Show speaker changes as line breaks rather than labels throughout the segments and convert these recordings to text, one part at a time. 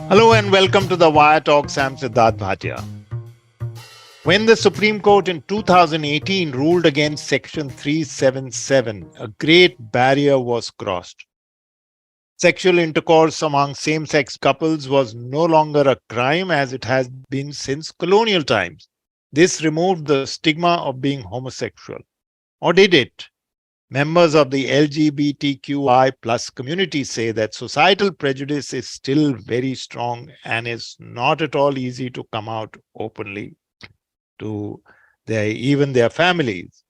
Hello and welcome to the WireTalks. I'm Sidharth Bhatia. When the Supreme Court in 2018 ruled against Section 377, a great barrier was crossed. Sexual intercourse among same-sex couples was no longer a crime as it has been since colonial times. This removed the stigma of being homosexual. Or did it? Members of the LGBTQI plus community say that societal prejudice is still very strong and is not at all easy to come out openly to even their families.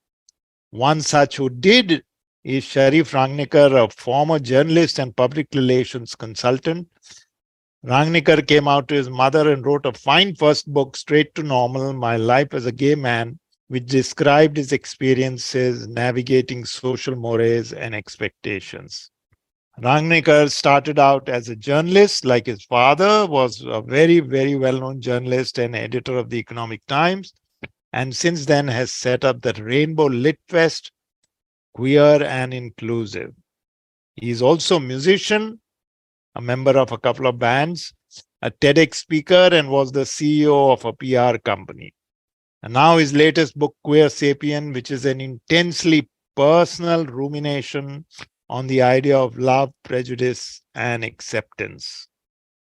One such who did is Sharif Rangnekar, a former journalist and public relations consultant. Rangnekar came out to his mother and wrote a fine first book, Straight to Normal, My Life as a Gay Man, which described his experiences navigating social mores and expectations. Rangnekar started out as a journalist, like his father was a very, very well-known journalist and editor of the Economic Times, and since then has set up the Rainbow Lit Fest, queer and inclusive. He is also a musician, a member of a couple of bands, a TEDx speaker, and was the CEO of a PR company. And now his latest book, Queersapien, which is an intensely personal rumination on the idea of love, prejudice, and acceptance,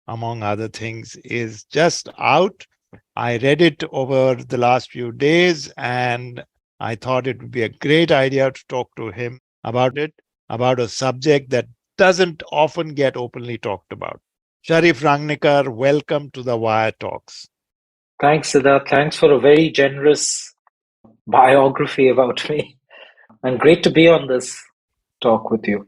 among other things, is just out. I read it over the last few days, and I thought it would be a great idea to talk to him about it, about a subject that doesn't often get openly talked about. Sharif Rangnekar, welcome to the Wire Talks.
Thanks, Siddharth. Thanks for a very generous biography about me. And great to be on this talk with you.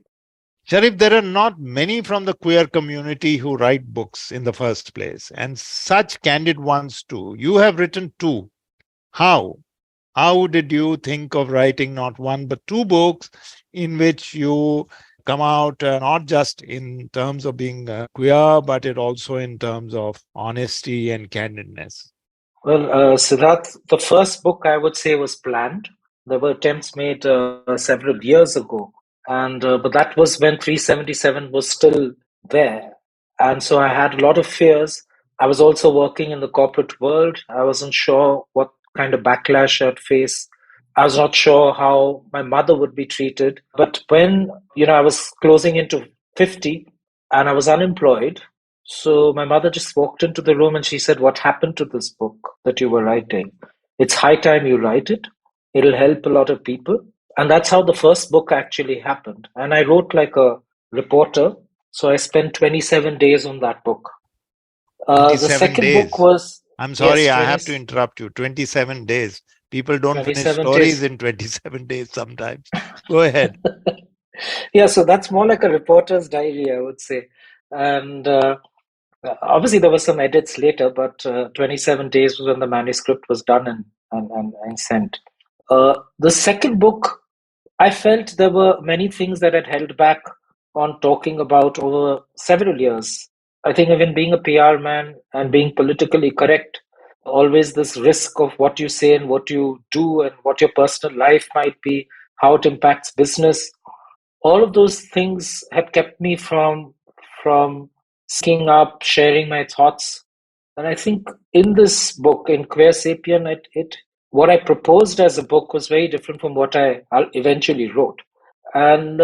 Sharif, there are not many from the queer community who write books in the first place, and such candid ones too. You have written two. How? How did you think of writing not one but two books in which you come out not just in terms of being queer, but it also in terms of honesty and candidness?
Well, Siddharth, the first book I would say was planned. There were attempts made several years ago, and but that was when 377 was still there, and so I had a lot of fears. I was also working in the corporate world. I wasn't sure what kind of backlash I'd face. I was not sure how my mother would be treated. But when I was closing into 50 and I was unemployed, so my mother just walked into the room and she said, "What happened to this book that you were writing? It's high time you write it. It'll help a lot of people." And that's how the first book actually happened. And I wrote like a reporter. So I spent 27 days on that book. The
27
second book
days.
was,
I'm
yes,
sorry, I have to interrupt you. 27 days. People don't finish
27
stories
days.
in 27 days sometimes. Go ahead.
Yeah, so that's more like a reporter's diary, I would say. And obviously, there were some edits later, but 27 days was when the manuscript was done and sent. The second book, I felt there were many things that had held back on talking about over several years. I think even being a PR man and being politically correct, always this risk of what you say and what you do and what your personal life might be, how it impacts business. All of those things had kept me from speaking up, sharing my thoughts. And I think in this book, in Queersapien, it what I proposed as a book was very different from what I eventually wrote. And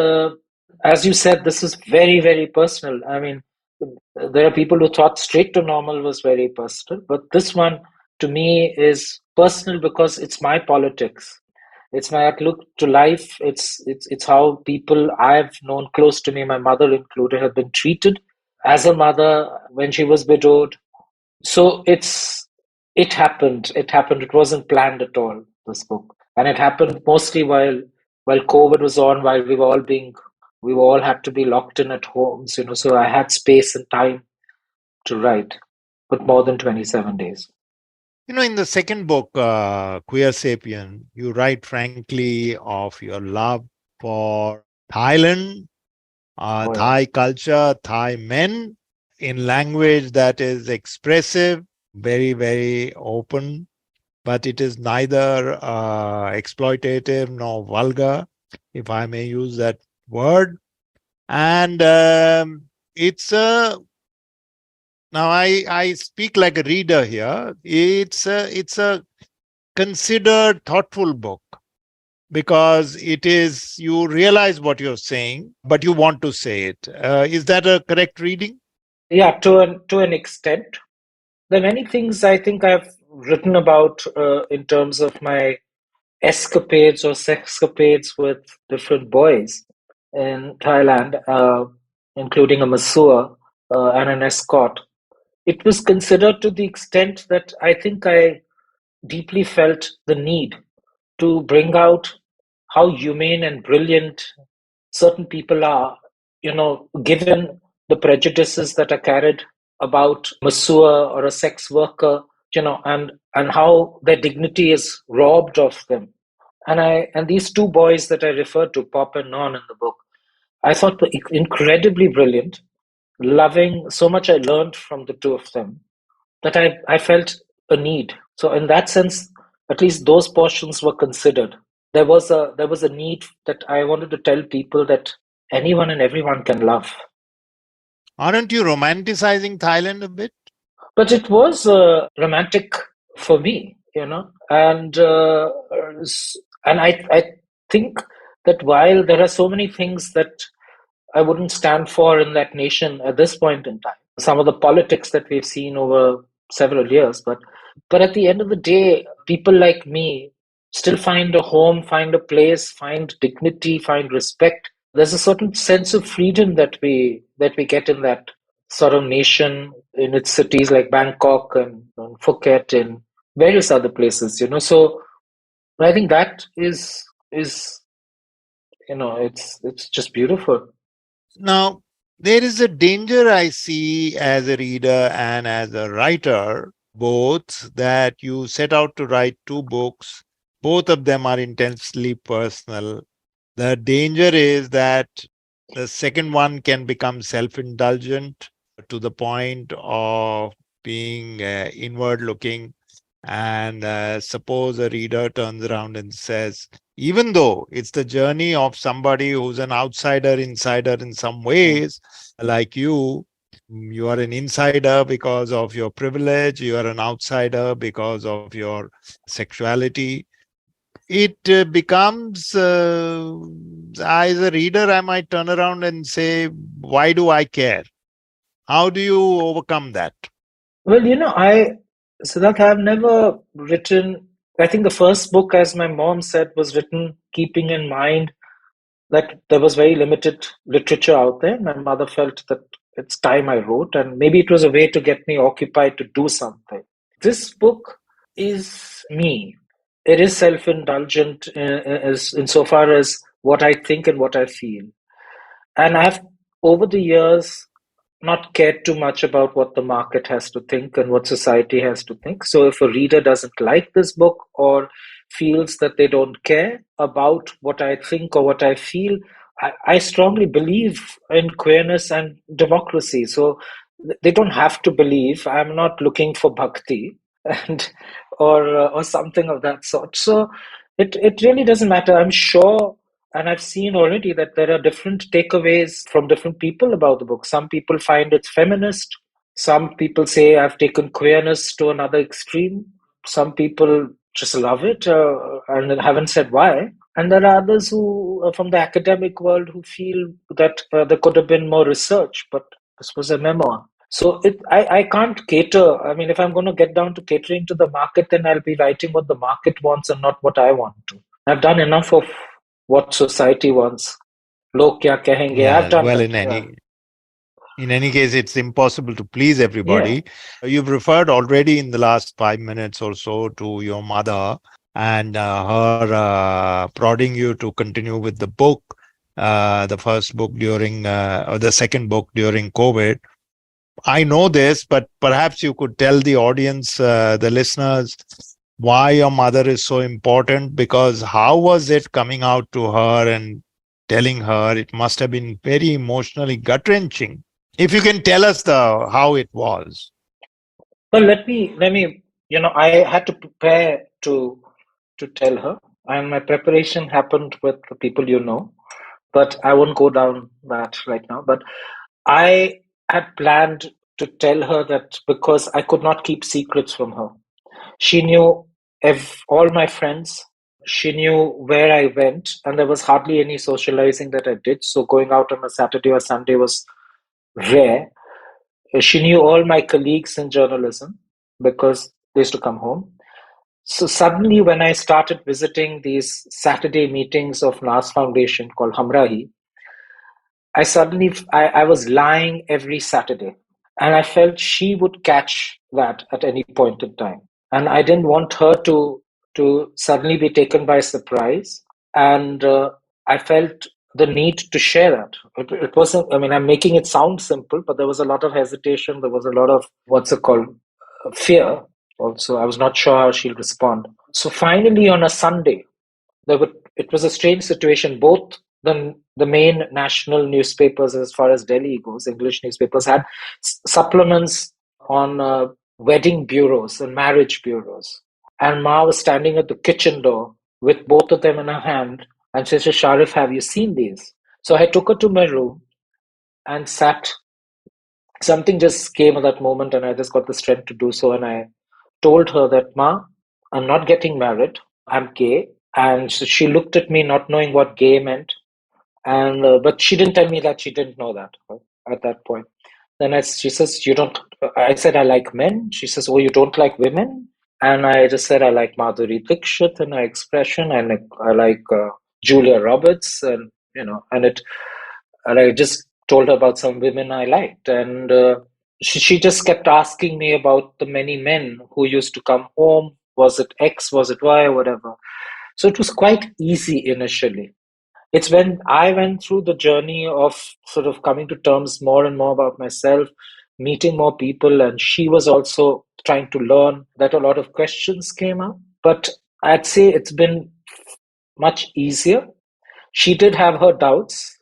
as you said, this is very, very personal. I mean, there are people who thought Straight to Normal was very personal, but this one to me is personal because it's my politics. It's my outlook to life. It's how people I've known close to me, my mother included, have been treated as a mother when she was widowed. So it happened. It happened. It wasn't planned at all, this book. And it happened mostly while COVID was on, while we were all had to be locked in at homes, so I had space and time to write, but more than 27 days.
In the second book, Queersapien, you write frankly of your love for Thailand,
Oh yeah.
Thai culture, Thai men, in language that is expressive, very, very open, but it is neither exploitative nor vulgar, if I may use that word. And it's a Now, I speak like a reader here. It's a considered, thoughtful book because it is, you realize what you're saying, but you want to say it. Is that a correct reading?
Yeah, to an extent. There are many things I think I've written about in terms of my escapades or sexcapades with different boys in Thailand, including a masseur and an escort. It was considered to the extent that I think I deeply felt the need to bring out how humane and brilliant certain people are, given the prejudices that are carried about masseur or a sex worker, and how their dignity is robbed of them. And these two boys that I referred to, Pop and Non, in the book, I thought were incredibly brilliant, loving. So much I learned from the two of them that I felt a need. So in that sense, at least those portions were considered. There was a need that I wanted to tell people that anyone and everyone can love.
Aren't you romanticizing Thailand a bit?
But it was romantic for me, and I think that while there are so many things that I wouldn't stand for in that nation at this point in time, some of the politics that we've seen over several years, but at the end of the day, people like me still find a home, find a place, find dignity, find respect. There's a certain sense of freedom that we get in that sort of nation, in its cities like Bangkok and Phuket and various other places, So I think that is it's just beautiful.
Now, there is a danger I see as a reader and as a writer, both, that you set out to write two books. Both of them are intensely personal. The danger is that the second one can become self indulgent to the point of being inward looking. And suppose a reader turns around and says, even though it's the journey of somebody who's an outsider, insider in some ways, like you are an insider because of your privilege, you are an outsider because of your sexuality. It becomes, as a reader, I might turn around and say, why do I care? How do you overcome that?
Well, Siddharth, I've never written. I think the first book, as my mom said, was written keeping in mind that there was very limited literature out there. My mother felt that it's time I wrote, and maybe it was a way to get me occupied to do something. This book is me. It is self-indulgent as insofar as what I think and what I feel. And I've, over the years, not cared too much about what the market has to think and what society has to think. So if a reader doesn't like this book or feels that they don't care about what I think or what I feel, I strongly believe in queerness and democracy. So they don't have to believe. I'm not looking for bhakti and or something of that sort. So it really doesn't matter. I'm sure, and I've seen already that there are different takeaways from different people about the book. Some people find it's feminist. Some people say I've taken queerness to another extreme. Some people just love it and haven't said why. And there are others who, from the academic world, who feel that there could have been more research, but this was a memoir. So I can't cater. I mean, if I'm going to get down to catering to the market, then I'll be writing what the market wants and not what I want to. I've done enough of what society wants. Log kya kahenge? I've
Yeah,
done
well,
that. Yeah.
in any case, it's impossible to please
Yeah.
everybody. You've referred already in the last 5 minutes or so to your mother and her prodding you to continue with the book, the first book during, or the second book during COVID. I know this, but perhaps you could tell the audience, the listeners, why your mother is so important, because how was it coming out to her and telling her? It must have been very emotionally gut-wrenching. If you can tell us the how it was.
Well, let me. I had to prepare to tell her, and my preparation happened with the people but I won't go down that right now. But I had planned to tell her that because I could not keep secrets from her. She knew all my friends. She knew where I went, and there was hardly any socializing that I did. So going out on a Saturday or Sunday was rare. She knew all my colleagues in journalism because they used to come home. So suddenly, when I started visiting these Saturday meetings of NAS Foundation called Hamrahi, I was lying every Saturday. And I felt she would catch that at any point in time. And I didn't want her to suddenly be taken by surprise. And I felt the need to share that. It wasn't, I mean, I'm making it sound simple, but there was a lot of hesitation. There was a lot of, what's it called, fear also. I was not sure how she'll respond. So finally, on a Sunday, it was a strange situation. Both the main national newspapers, as far as Delhi goes, English newspapers, had supplements on wedding bureaus and marriage bureaus. And Ma was standing at the kitchen door with both of them in her hand, and she said, "Sharif, have you seen these?" So I took her to my room and sat. Something just came at that moment, and I just got the strength to do so. And I told her that, "Ma, I'm not getting married. I'm gay." And so she looked at me, not knowing what gay meant. And but she didn't tell me that she didn't know that at that point. Then she says, "You don't." I said, "I like men." She says, "Oh, you don't like women?" And I just said, "I like Madhuri Dixit in her expression, and I like Julia Roberts, and and I just told her about some women I liked, and she just kept asking me about the many men who used to come home. Was it X? Was it Y? Or whatever. So it was quite easy initially. It's when I went through the journey of sort of coming to terms more and more about myself, meeting more people, and she was also trying to learn, that a lot of questions came up. But I'd say it's been much easier. She did have her doubts,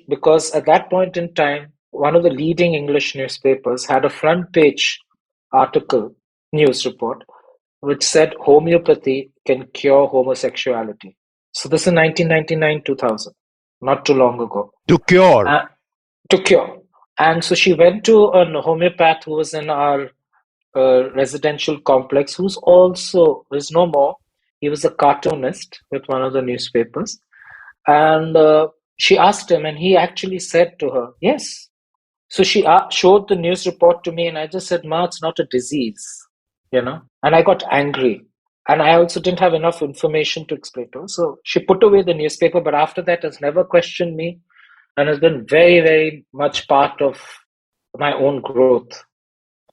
because at that point in time, one of the leading English newspapers had a front page article, news report, which said homeopathy can cure homosexuality. So this is 1999, 2000, not too long ago.
To cure.
To cure. And so she went to a homeopath who was in our residential complex, who's no more. He was a cartoonist with one of the newspapers. And she asked him, and he actually said to her, yes. So she showed the news report to me, and I just said, "Ma, it's not a disease, And I got angry. And I also didn't have enough information to explain to her. So she put away the newspaper, but after that has never questioned me and has been very, very much part of my own growth.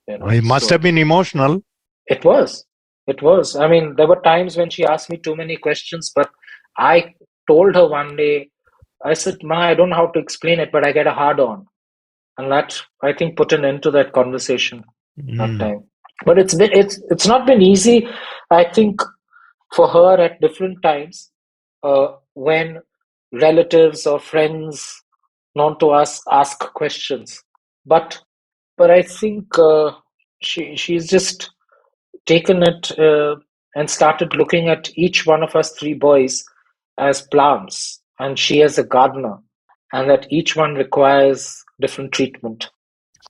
It must have been emotional.
It was. It was. I mean, there were times when she asked me too many questions, but I told her one day, I said, "Ma, I don't know how to explain it, but I get a hard on." And that, I think, put an end to that conversation that time. But it's not been easy, I think, for her at different times when relatives or friends known to us ask questions. But I think she's just taken it and started looking at each one of us three boys as plants, and she as a gardener, and that each one requires different treatment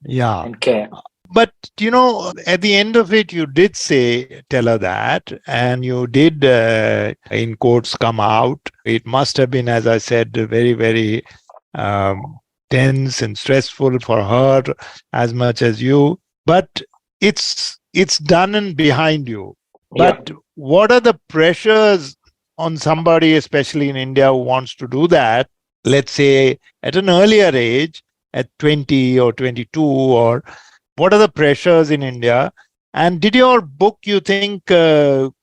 and care.
But, at the end of it, you did tell her that, and you did, in quotes, come out. It must have been, as I said, very, very tense and stressful for her as much as you. But it's done and behind you. But what are the pressures on somebody, especially in India, who wants to do that, let's say at an earlier age, at 20 or 22, or what are the pressures in India? And did your book, you think, help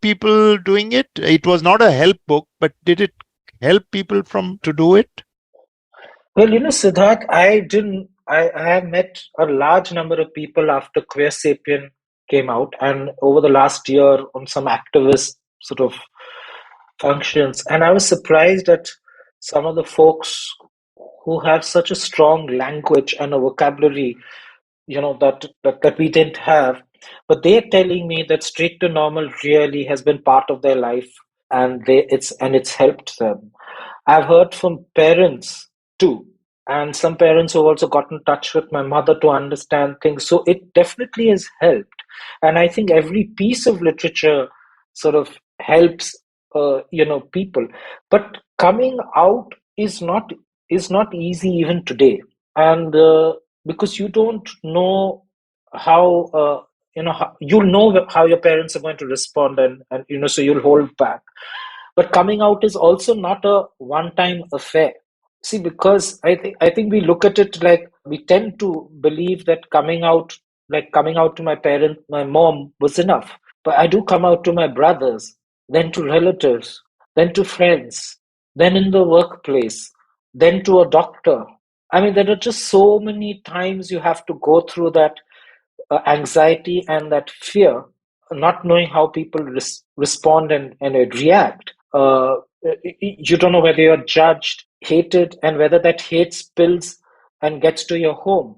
people doing it? It was not a help book, but did it help people to do it?
Well, Sidharth, I have met a large number of people after Queersapien came out, and over the last year on some activist sort of functions. And I was surprised at some of the folks who have such a strong language and a vocabulary, that we didn't have. But they're telling me that straight to normal really has been part of their life, and it's helped them. I've heard from parents too, and some parents who have also got in touch with my mother to understand things. So it definitely has helped. And I think every piece of literature sort of helps, people. But coming out is not easy even today, and because you don't know how. You'll know how your parents are going to respond, and so you'll hold back. But coming out is also not a one-time affair. See, because I think we look at it like we tend to believe that coming out to my parent, my mom was enough. But I do come out to my brothers, then to relatives, then to friends, then in the workplace, then to a doctor. I mean, there are just so many times you have to go through that anxiety and that fear, not knowing how people respond and react. You don't know whether you're judged, hated, and whether that hate spills and gets to your home,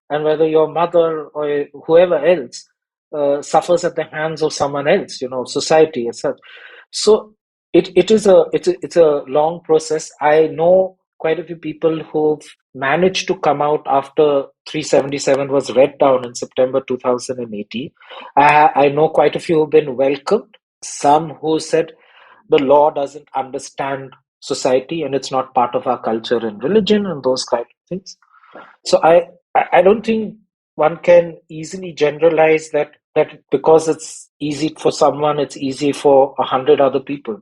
and whether your mother or whoever else suffers at the hands of someone else, society as such. So it's a long process. I know quite a few people who've managed to come out after 377 was read down in September 2018. I know quite a few who've been welcomed. Some who said the law doesn't understand society and it's not part of our culture and religion and those kind of things. So I don't think one can easily generalize that because it's easy for someone, it's easy for 100 other people.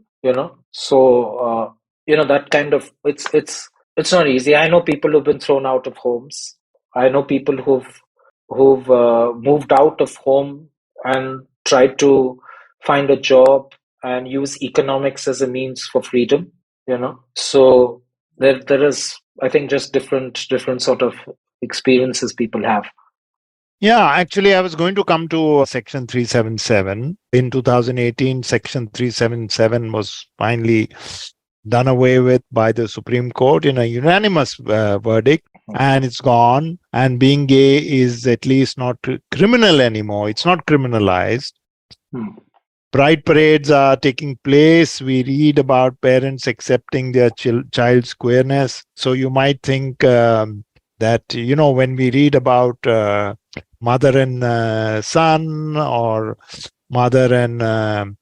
So that kind of it's not easy. I know people who've been thrown out of homes. I know people who've moved out of home and tried to find a job and use economics as a means for freedom. So there is, I think, just different sort of experiences people have.
Yeah, actually, I was going to come to Section 377. In 2018, Section 377 was finally done away with by the Supreme Court in a unanimous verdict, and it's gone. And being gay is at least not criminal anymore. It's not criminalized. Pride parades are taking place. We read about parents accepting their child's queerness. So you might think that, when we read about mother and son, or mother and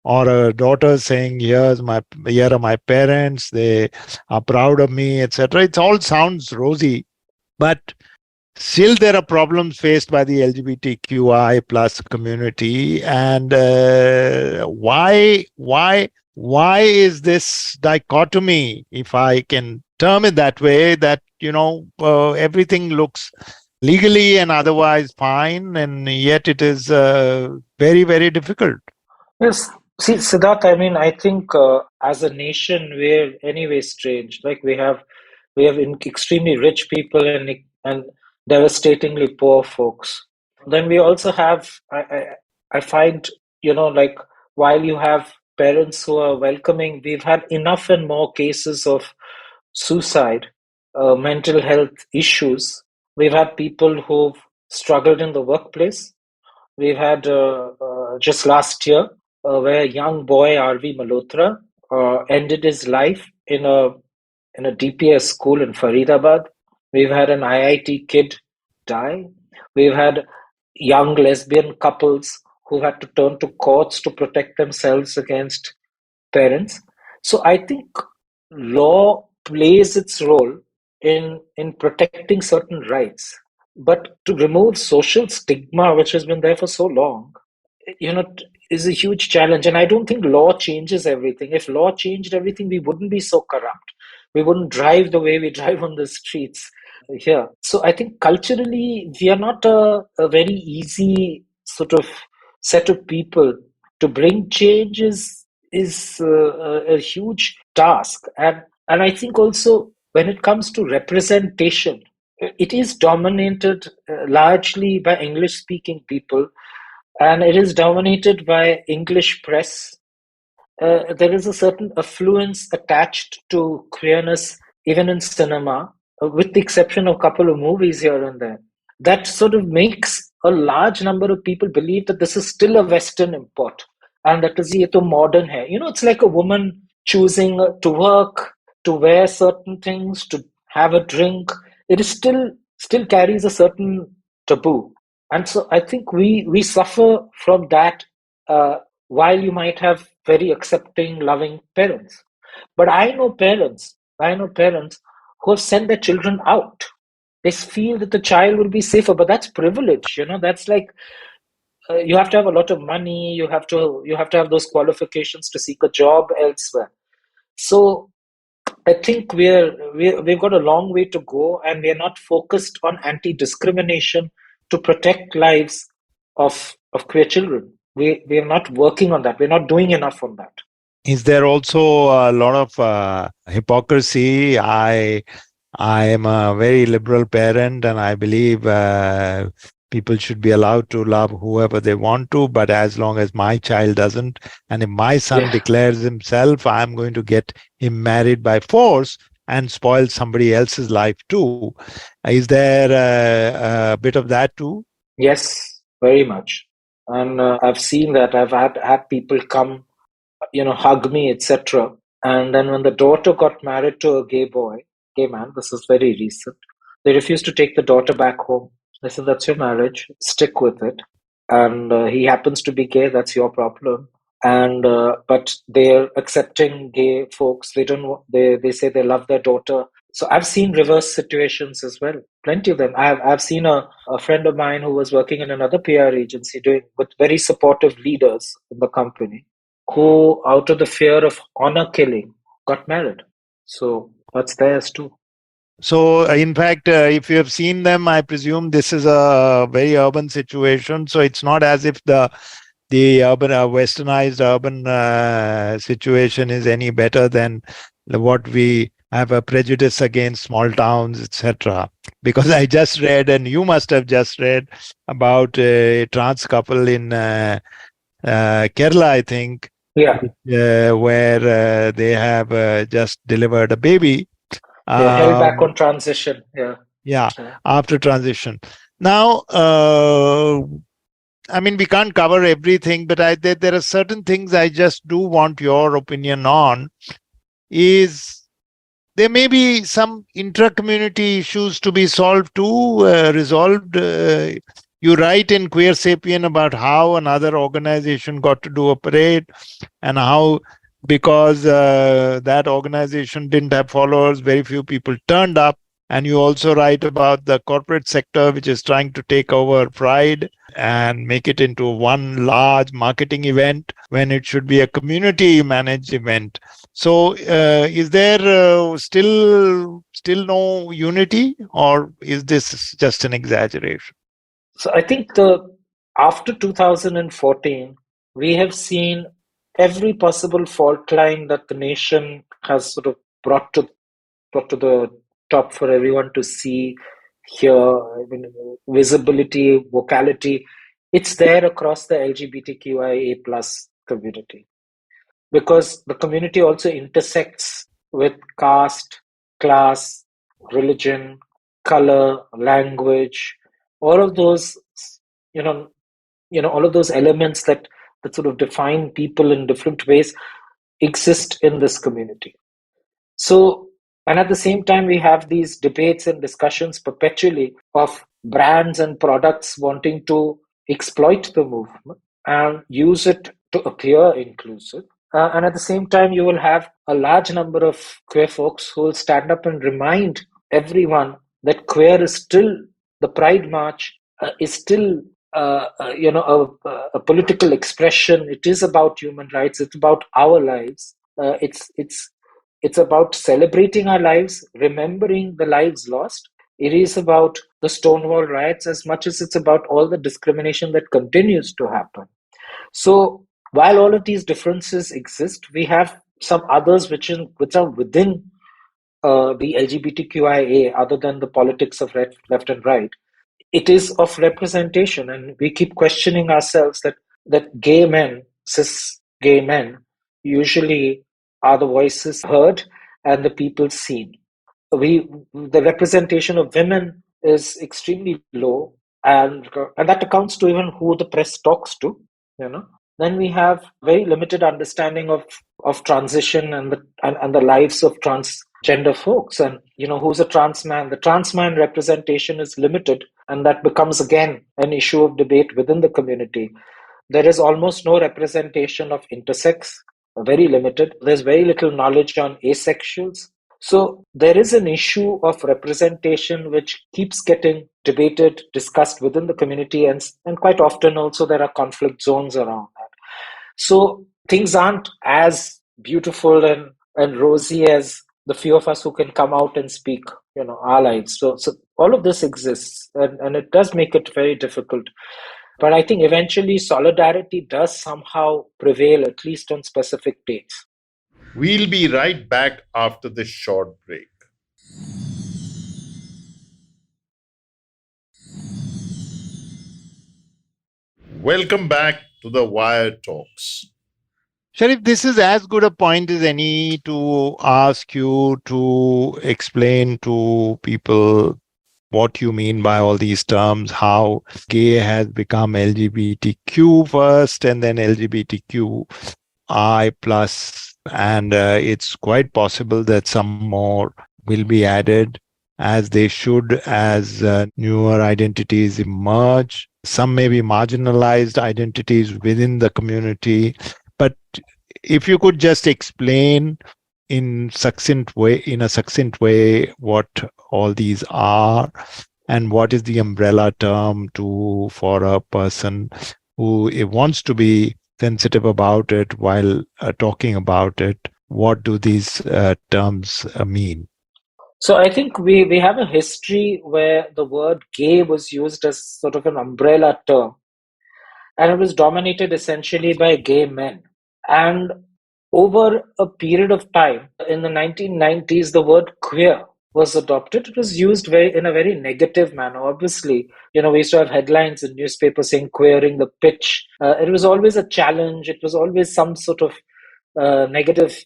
or a daughter saying, here are my parents, they are proud of me, etc. It all sounds rosy, but still there are problems faced by the LGBTQI plus community. And why is this dichotomy, if I can term it that way, that everything looks legally and otherwise fine, and yet it is very, very difficult.
Yes. See, Siddharth, I mean, I think as a nation, we're anyway strange. Like we have extremely rich people and devastatingly poor folks. Then we also have, I find, like while you have parents who are welcoming, we've had enough and more cases of suicide, mental health issues. We've had people who've struggled in the workplace. We've had just last year where a young boy, R.V. Malhotra, ended his life in a DPS school in Faridabad. We've had an IIT kid die. We've had young lesbian couples who had to turn to courts to protect themselves against parents. So I think law plays its role in protecting certain rights, but to remove social stigma, which has been there for so long, is a huge challenge. And I don't think law changes everything. If law changed everything, we wouldn't be so corrupt. We wouldn't drive the way we drive on the streets here. So I think culturally, we are not a very easy sort of set of people. To bring change is a huge task. And I think also when it comes to representation, it is dominated largely by English speaking people, and it is dominated by English press. There is a certain affluence attached to queerness, even in cinema, with the exception of a couple of movies here and there. That sort of makes a large number of people believe that this is still a Western import, and that is ये तो modern है. It's like a woman choosing to work, to wear certain things, to have a drink, it is still carries a certain taboo. And so I think we suffer from that, while you might have very accepting, loving parents. But I know parents who have sent their children out. They feel that the child will be safer, but that's privilege. That's like, you have to have a lot of money. You have to have those qualifications to seek a job elsewhere. So I think we've got a long way to go, and we're not focused on anti-discrimination to protect lives of queer children. We're not working on that. We're not doing enough on that.
Is there also a lot of hypocrisy? I am a very liberal parent, and I believe people should be allowed to love whoever they want to, but as long as my child doesn't, and if my son
Yeah.
declares himself, I'm going to get him married by force and spoil somebody else's life too. Is there a bit of that too?
Yes, very much. And I've seen that. I've had people come, hug me, etc. And then when the daughter got married to a gay man, this is very recent, they refused to take the daughter back home. They said, "That's your marriage, stick with it. And he happens to be gay, that's your problem." And but they're accepting gay folks. They don't. They say they love their daughter. So I've seen reverse situations as well. Plenty of them. I've seen a friend of mine who was working in another PR agency doing with very supportive leaders in the company, who, out of the fear of honor killing, got married. So that's theirs too.
So, in fact, if you have seen them, I presume this is a very urban situation. So it's not as if the urban, westernized urban situation is any better than what we have a prejudice against small towns, etc. Because I just read, and you must have just read about a trans couple in Kerala, I think,
Yeah,
where they have just delivered a baby.
they're held back
Um,
on transition. Yeah,
yeah,
yeah.
after transition. Now, I mean, we can't cover everything, but there are certain things I just do want your opinion on. Is there may be some intra-community issues to be solved too, resolved. You write in Queersapien about how another organization got to do a parade, and how, because that organization didn't have followers, very few people turned up. And you also write about the corporate sector, which is trying to take over Pride and make it into one large marketing event when it should be a community managed event. So, is there still no unity, or is this just an exaggeration?
So I think after 2014, we have seen every possible fault line that the nation has sort of brought to the top for everyone to see, hear. I mean, visibility, vocality. It's there across the LGBTQIA plus community, because the community also intersects with caste, class, religion, color, language, all of those, you know, all of those elements that sort of define people in different ways exist in this community. So, and at the same time, we have these debates and discussions perpetually of brands and products wanting to exploit the movement and use it to appear inclusive. And at the same time, you will have a large number of queer folks who will stand up and remind everyone that queer is still, the Pride March is still, a political expression. It is about human rights. It's about our lives. It's about celebrating our lives, remembering the lives lost. It is about the Stonewall riots as much as it's about all the discrimination that continues to happen. So while all of these differences exist, we have some others which are within the LGBTQIA, other than the politics of left and right. It is of representation, and we keep questioning ourselves that gay men, cis gay men, usually are the voices heard and the people seen. The representation of women is extremely low, and that accounts to even who the press talks to. You know, then we have very limited understanding of transition and the lives of transgender folks. And, who's a trans man? The trans man representation is limited, and that becomes again an issue of debate within the community. There is almost no representation of intersex, very limited. There's very little knowledge on asexuals. So there is an issue of representation which keeps getting debated, discussed within the community, and quite often also there are conflict zones around that. So things aren't as beautiful and rosy as the few of us who can come out and speak, our lives. So all of this exists, and it does make it very difficult. But I think eventually solidarity does somehow prevail, at least on specific dates.
We'll be right back after this short break. Welcome back to the Wire Talks. Sharif, this is as good a point as any to ask you to explain to people what you mean by all these terms, how gay has become LGBTQ first and then LGBTQI plus, and it's quite possible that some more will be added, as they should, as newer identities emerge. Some may be marginalized identities within the community, but if you could just explain in a succinct way what all these are and what is the umbrella term for a person who wants to be sensitive about it while talking about it. What do these terms mean?
So I think we have a history where the word gay was used as sort of an umbrella term, and it was dominated essentially by gay men. And over a period of time, in the 1990s, the word queer was adopted. It was used in a very negative manner. Obviously, we used to have headlines in newspapers saying queering the pitch. It was always a challenge. It was always some sort of negative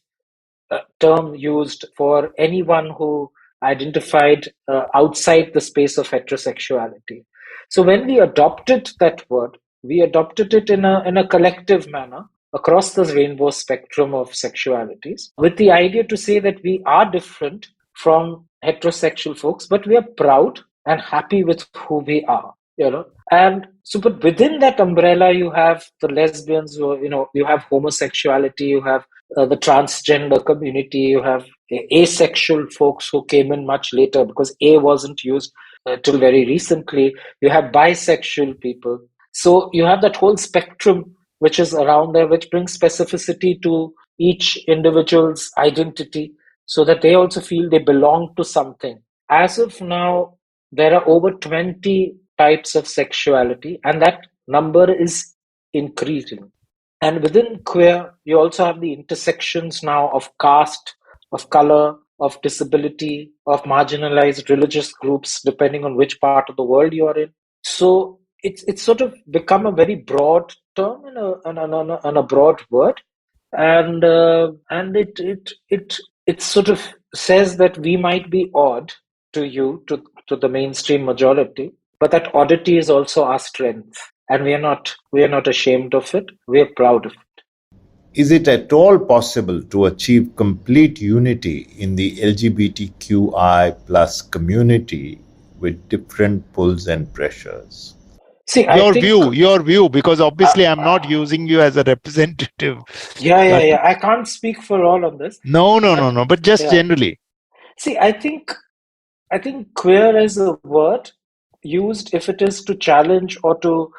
term used for anyone who identified outside the space of heterosexuality. So when we adopted that word, we adopted it in a collective manner across the rainbow spectrum of sexualities, with the idea to say that we are different from heterosexual folks, but we are proud and happy with who we are. And so, but within that umbrella, you have the lesbians, you have homosexuality, you have the transgender community, you have asexual folks who came in much later because A wasn't used till very recently. You have bisexual people. So you have that whole spectrum which is around there, which brings specificity to each individual's identity so that they also feel they belong to something. As of now, there are over 20 types of sexuality, and that number is increasing. And within queer, you also have the intersections now of caste, of color, of disability, of marginalized religious groups, depending on which part of the world you are in. So it's sort of become a very broad term and a broad word, and it sort of says that we might be odd to the mainstream majority, but that oddity is also our strength, and we are not ashamed of it. We are proud of it.
Is it at all possible to achieve complete unity in the LGBTQI plus community with different pulls and pressures?
See,
your view, because obviously I'm not using you as a representative.
Yeah. I can't speak for all of this.
No, but just generally.
See, I think queer is a word used if it is to challenge or to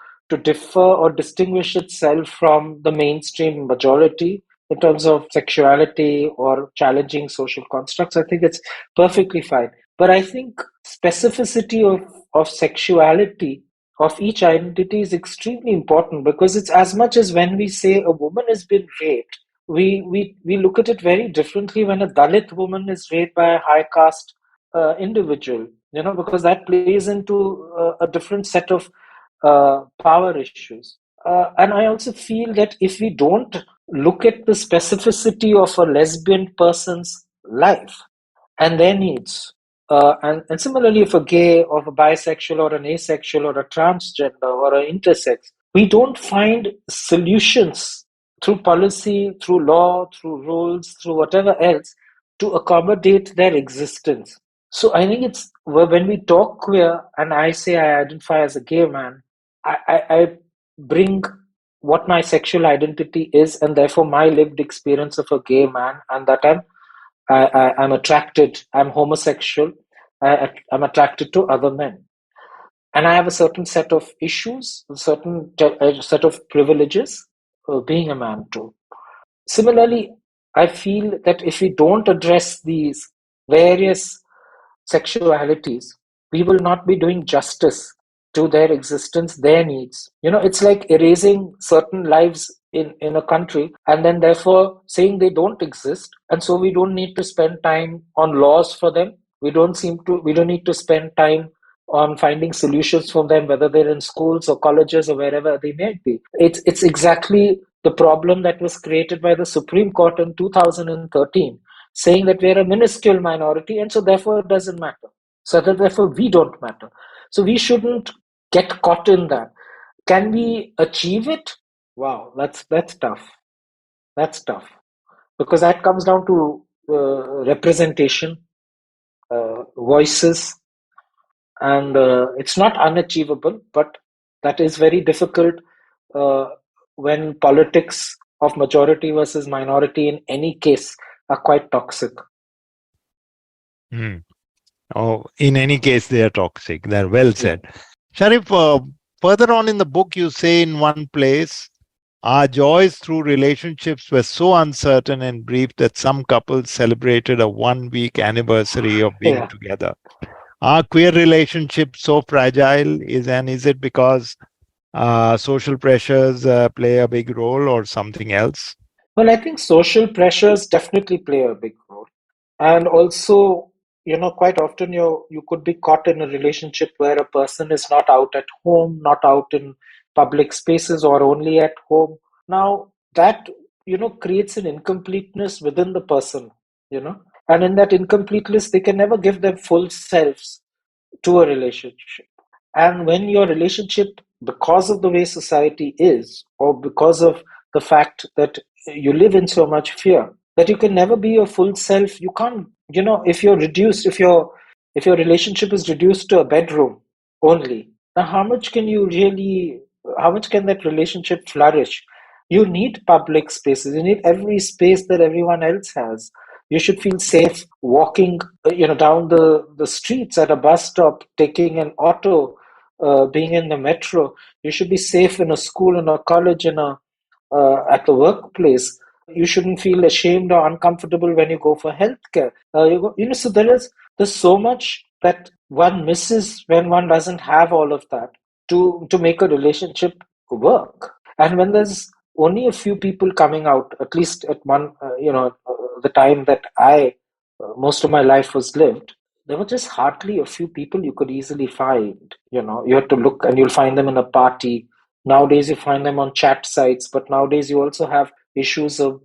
differ or distinguish itself from the mainstream majority in terms of sexuality or challenging social constructs. I think it's perfectly fine. But I think specificity of sexuality of each identity is extremely important, because it's as much as when we say a woman has been raped, we look at it very differently when a Dalit woman is raped by a high caste individual, because that plays into a different set of power issues. And I also feel that if we don't look at the specificity of a lesbian person's life and their needs, and similarly, if a gay or a bisexual or an asexual or a transgender or an intersex, we don't find solutions through policy, through law, through rules, through whatever else to accommodate their existence. So I think it's when we talk queer and I say I identify as a gay man, I bring what my sexual identity is and therefore my lived experience of a gay man, and that I'm attracted, I'm homosexual, I'm attracted to other men. And I have a certain set of issues, a set of privileges being a man too. Similarly, I feel that if we don't address these various sexualities, we will not be doing justice to their existence, their needs. It's like erasing certain lives in a country and then therefore saying they don't exist. And so we don't need to spend time on laws for them. We don't need to spend time on finding solutions for them, whether they're in schools or colleges or wherever they may be. It's exactly the problem that was created by the Supreme Court in 2013, saying that we're a minuscule minority and so therefore it doesn't matter. So that therefore we don't matter. So we shouldn't get caught in that. Can we achieve it? Wow, that's tough. That's tough. Because that comes down to representation, voices, and it's not unachievable, but that is very difficult uh, when politics of majority versus minority in any case are quite toxic.
Oh, in any case, they are toxic. They're well said.
Yeah.
Sharif, further on in the book, you say in one place, our joys through relationships were so uncertain and brief that some couples celebrated a 1-week anniversary of being
Yeah.
together. Are queer relationships so fragile? Is it because social pressures play a big role or something else?
Well, I think social pressures definitely play a big role. And also, quite often you could be caught in a relationship where a person is not out at home, not out in public spaces, or only at home. Now that, creates an incompleteness within the person, and in that incompleteness, they can never give their full selves to a relationship. And when your relationship, because of the way society is, or because of the fact that you live in so much fear, that you can never be your full self, you can't, if you're reduced, if your relationship is reduced to a bedroom only, now how much can that relationship flourish? You need public spaces, you need every space that everyone else has. You should feel safe walking down the streets, at a bus stop, taking an auto, being in the metro. You should be safe in a school, in a college, at the workplace. You shouldn't feel ashamed or uncomfortable when you go for healthcare. So there's so much that one misses when one doesn't have all of that to make a relationship work. And when there's only a few people coming out, at least at the time that most of my life was lived, there were just hardly a few people you could easily find. You had to look and you'll find them in a party. Nowadays, you find them on chat sites, but nowadays you also have issues of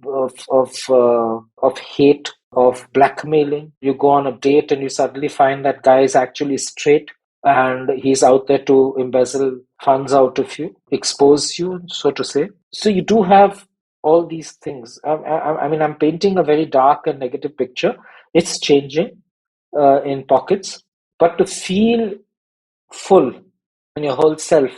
hate, of blackmailing. You go on a date and you suddenly find that guy is actually straight and he's out there to embezzle funds out of you, expose you, so to say. So you do have all these things. I mean, I'm painting a very dark and negative picture. It's changing in pockets, but to feel full in your whole self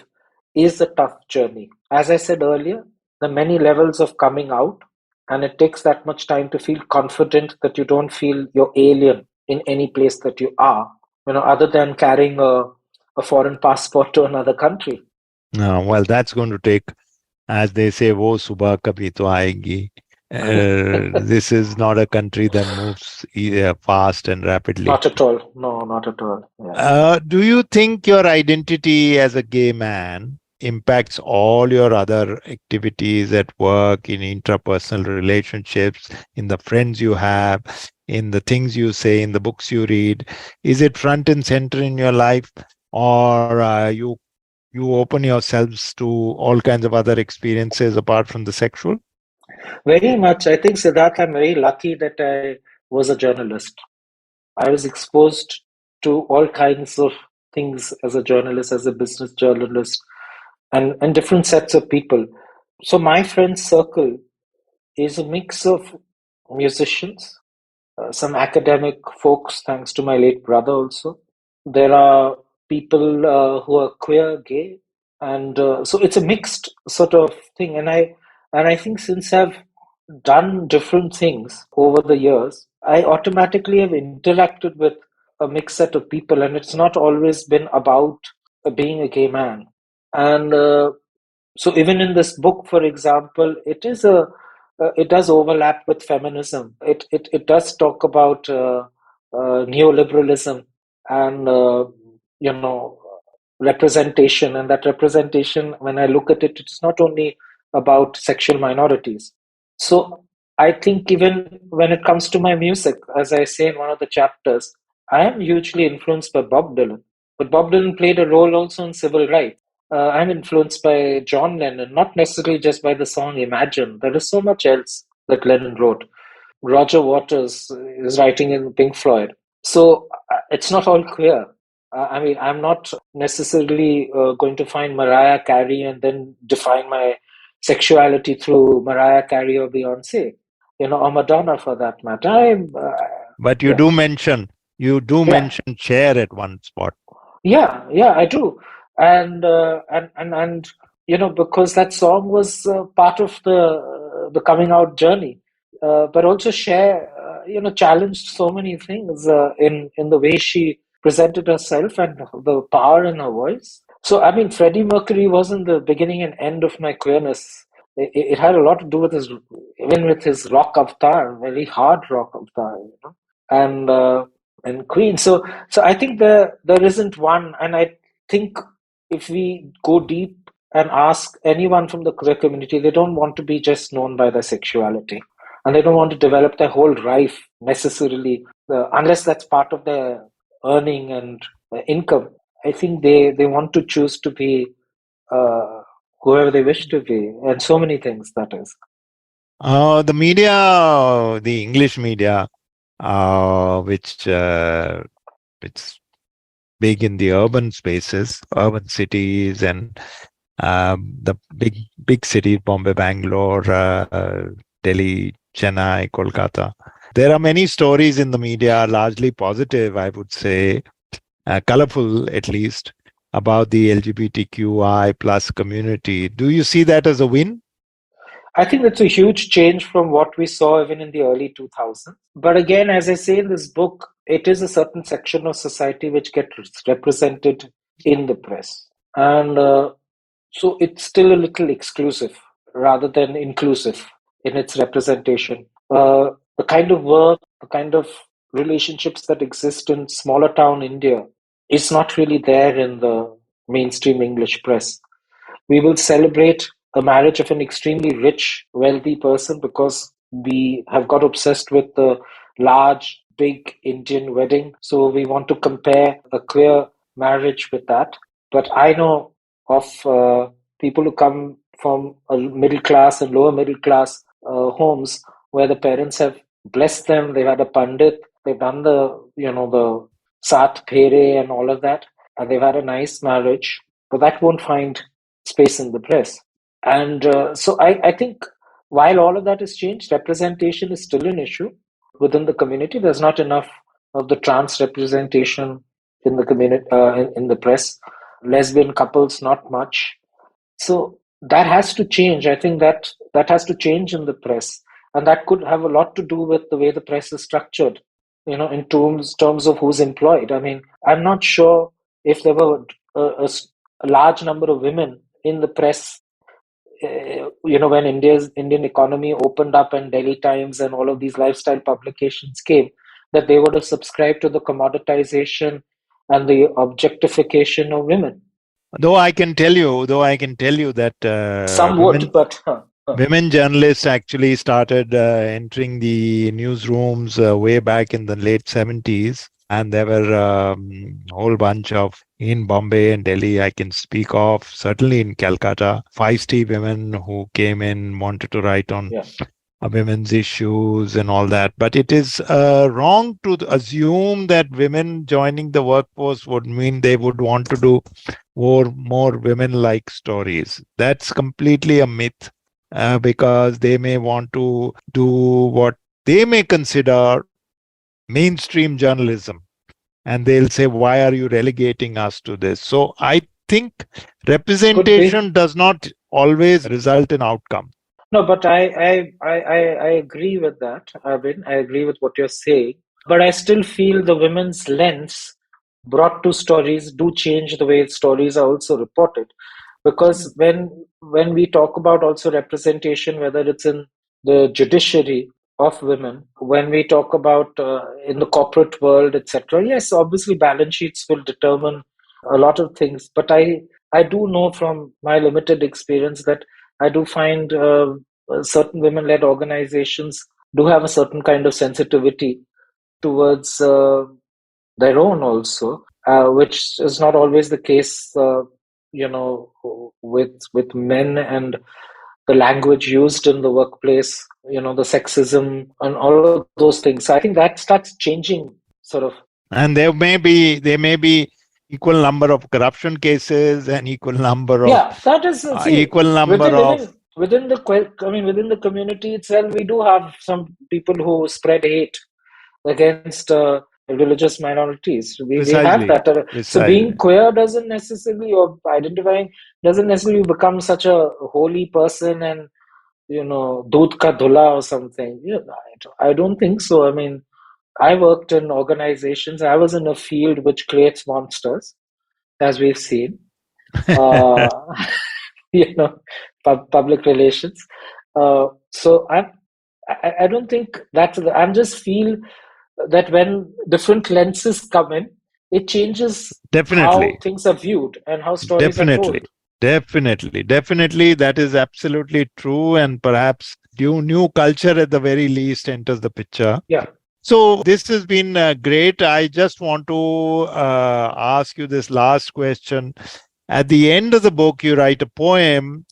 is a tough journey. As I said earlier, the many levels of coming out, and it takes that much time to feel confident that you don't feel you're alien in any place that you are, other than carrying a foreign passport to another country.
Well, that's going to take, as they say, wo subah kabhi to aayegi. This is not a country that moves fast and rapidly.
Not at all. No, not at all.
Yeah. Do you think your identity as a gay man impacts all your other activities at work, in interpersonal relationships, in the friends you have, in the things you say, in the books you read? Is it front and center in your life, or you open yourselves to all kinds of other experiences apart from the sexual?
Very much. I think, Siddharth, I'm very lucky that I was a journalist. I was exposed to all kinds of things as a journalist, as a business journalist, and different sets of people. So my friend circle is a mix of musicians, some academic folks, thanks to my late brother also. There are people who are queer, gay, and so it's a mixed sort of thing. And I think since I've done different things over the years, I automatically have interacted with a mixed set of people, and it's not always been about being a gay man. And so even in this book, for example, it does overlap with feminism. It does talk about neoliberalism and representation, and that representation, when I look at it, it's not only about sexual minorities. So I think even when it comes to my music, as I say in one of the chapters, I am hugely influenced by Bob Dylan. But Bob Dylan played a role also in civil rights. I'm influenced by John Lennon, not necessarily just by the song Imagine. There is so much else that Lennon wrote. Roger Waters is writing in Pink Floyd. So it's not all queer. I mean, I'm not necessarily going to find Mariah Carey and then define my sexuality through Mariah Carey or Beyonce, or Madonna for that matter.
But you do mention Cher at one spot.
Yeah, I do, and because that song was part of the coming out journey, but also Cher, challenged so many things in the way she presented herself and the power in her voice. So I mean, Freddie Mercury wasn't the beginning and end of my queerness. It had a lot to do with his rock avatar, very hard rock avatar, and. And Queen. So I think there isn't one, and I think if we go deep and ask anyone from the queer community, they don't want to be just known by their sexuality, and they don't want to develop their whole life necessarily, unless that's part of their earning and income. I think they want to choose to be whoever they wish to be, and so many things, that is.
The media, the English media, which it's big in the urban spaces, urban cities, and the big cities, Bombay, Bangalore, Delhi, Chennai, Kolkata. There are many stories in the media, largely positive, I would say, colorful at least, about the LGBTQI plus community. Do you see that as a win?
I think that's a huge change from what we saw even in the early 2000s. But again, as I say in this book, it is a certain section of society which gets represented in the press. And so it's still a little exclusive rather than inclusive in its representation. The kind of work, the kind of relationships that exist in smaller town India is not really there in the mainstream English press. We will celebrate a marriage of an extremely rich, wealthy person because we have got obsessed with the large, big Indian wedding. So we want to compare a queer marriage with that. But I know of people who come from a middle class and lower middle class homes where the parents have blessed them. They've had a pandit. They've done the sat phere and all of that. And they've had a nice marriage. But that won't find space in the press. And so I think while all of that has changed, representation is still an issue within the community. There's not enough of the trans representation in the community, in the press. Lesbian couples, not much. So that has to change. I think that has to change in the press. And that could have a lot to do with the way the press is structured, in terms of who's employed. I mean, I'm not sure if there were a large number of women in the press, when Indian economy opened up and Delhi Times and all of these lifestyle publications came, that they would have subscribed to the commoditization and the objectification of women.
Though I can tell you that
some would, but
women journalists actually started entering the newsrooms way back in the late 70s. And there were a whole bunch of, in Bombay and Delhi, I can speak of, certainly in Calcutta, feisty women who came in, wanted to write on women's issues and all that. But it is wrong to assume that women joining the workforce would mean they would want to do more women-like stories. That's completely a myth, because they may want to do what they may consider mainstream journalism. And they'll say, why are you relegating us to this? So I think representation does not always result in outcome.
No, but I agree with that, Arvind. I agree with what you're saying. But I still feel the women's lens brought to stories do change the way stories are also reported. Because when we talk about also representation, whether it's in the judiciary of women, when we talk about in the corporate world, etc., yes, obviously balance sheets will determine a lot of things. But I do know from my limited experience that I do find certain women-led organizations do have a certain kind of sensitivity towards their own also, which is not always the case, with men and the language used in the workplace, the sexism and all of those things. So I think that starts changing, sort of.
And there may be equal number of corruption cases and equal number of
That is
equal number of
within the community itself, we do have some people who spread hate against religious minorities. We have that. So being queer doesn't necessarily, or identifying doesn't necessarily become such a holy person and doodh ka dhula or something. I don't think so. I mean, I worked in organizations. I was in a field which creates monsters, as we've seen. Uh, public relations. So I don't think that's. I just feel that when different lenses come in, it changes how things are viewed and how stories are told.
Definitely, that is absolutely true. And perhaps new culture at the very least enters the picture.
Yeah.
So this has been great. I just want to ask you this last question. At the end of the book, you write a poem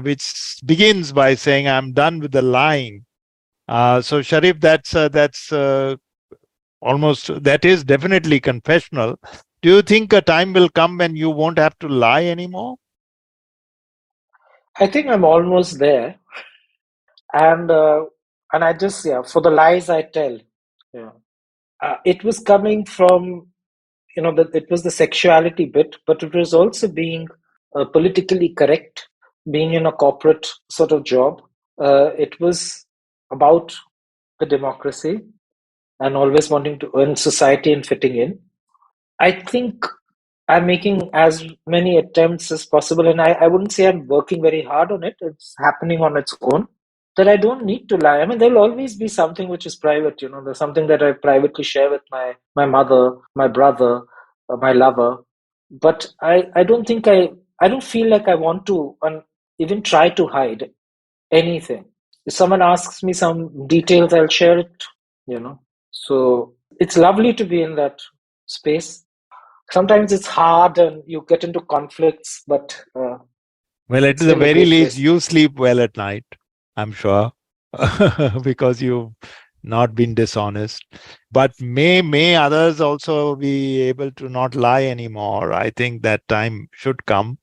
which begins by saying, "I'm done with the lying." So Sharif, that's almost, that is definitely confessional. Do you think a time will come when you won't have to lie anymore?
I think I'm almost there, and I just for the lies I tell, it was coming from that it was the sexuality bit, but it was also being politically correct, being in a corporate sort of job. It was about the democracy and always wanting to earn society and fitting in. I think I'm making as many attempts as possible, and I wouldn't say I'm working very hard on it. It's happening on its own. That I don't need to lie. I mean, there'll always be something which is private. There's something that I privately share with my mother, my brother, my lover. But I don't think I don't feel like I want to even try to hide anything. If someone asks me some details, I'll share it. So it's lovely to be in that space. Sometimes it's hard and you get into conflicts, but
well, at the very least, you sleep well at night, I'm sure, because you've not been dishonest. But may others also be able to not lie anymore. I think that time should come.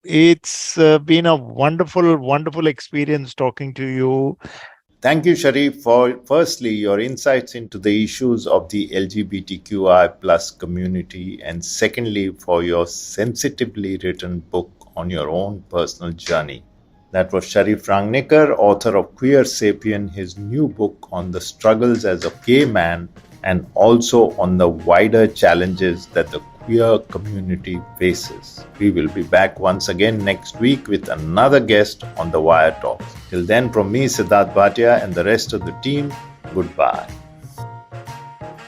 It's been a wonderful experience talking to you.
Thank you, Sharif, for firstly your insights into the issues of the LGBTQI plus community, and secondly for your sensitively written book on your own personal journey. That was Sharif Rangnekar, author of Queersapien, his new book on the struggles as a gay man and also on the wider challenges that the queer community faces. We will be back once again next week with another guest on the Wire Talks. Till then, from me, Sidharth Bhatia, and the rest of the team, goodbye.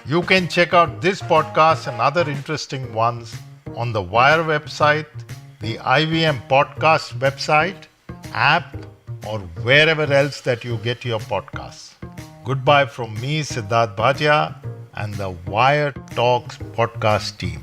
You can check out this podcast and other interesting ones on the Wire website, the IVM Podcast website, app, or wherever else that you get your podcasts. Goodbye from me, Sidharth Bhatia, and the Wire Talks podcast team.